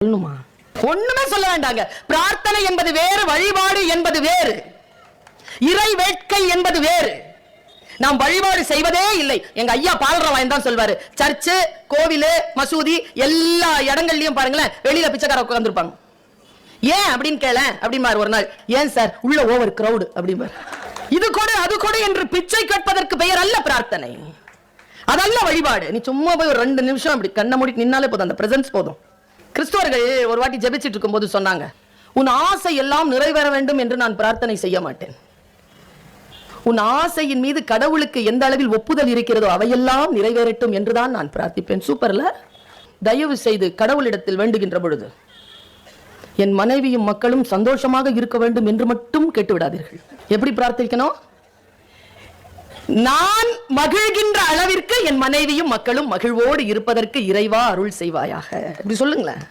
ஒண்ணுமே சொல்ல வேண்டாங்க. பிரார்த்தனை என்பது வேறு, வழிபாடு என்பது வேறு, இறை வேட்கை என்பது வேறு. நாம் வழிபாடு செய்வதே இல்லை. எங்க ஐயா பால்ராவாயன் தான் சொல்வாரு, சர்ச்சு, கோவிலு, மசூதி எல்லா இடங்கள்லயும் பாருங்களேன் வெளியில பிச்சைக்கார உட்கார்ந்துருப்பாங்க. ஏன் அப்படின்னு கேள அப்படிமாரு ஒரு நாள். ஏன் சார், உள்ள ஓவர் கிரவுட் அப்படிமாரு. இது கூட அது கூட என்று பிச்சை கேட்பதற்கு பெயர் அல்ல பிரார்த்தனை, அதல்ல வழிபாடு. நீ சும்மா போய் ஒரு 2 நிமிஷம் அப்படி கண்ணை மூடி நின்னாலே போதும், அந்த பிரசன்ஸ் போதும். கிறிஸ்தவர்கள் ஒரு வாட்டி ஜெபிச்சிட்டு இருக்கும் போது சொன்னாங்க, உன் ஆசை எல்லாம் நிறைவேற வேண்டும் என்று நான் பிரார்த்தனை செய்ய மாட்டேன். உன் ஆசையின் மீது கடவுளுக்கு எந்த அளவில் ஒப்புதல் இருக்கிறதோ அவையெல்லாம் நிறைவேறட்டும் என்றுதான் நான் பிரார்த்திப்பேன். சூப்பர்ல. தயவு செய்து கடவுளிடத்தில் வேண்டுகின்ற பொழுது என் மனைவியும் மக்களும் சந்தோஷமாக இருக்க வேண்டும் என்று மட்டும் கேட்டுவிடாதீர்கள். எப்படி பிரார்த்திக்கணும்? நான் மகிழ்கின்ற அளவிற்கு என் மனைவியும் மக்களும் மகிழ்வோடு இருப்பதற்கு இறைவா அருள் செய்வாயாக, இப்படி சொல்லுங்களேன்.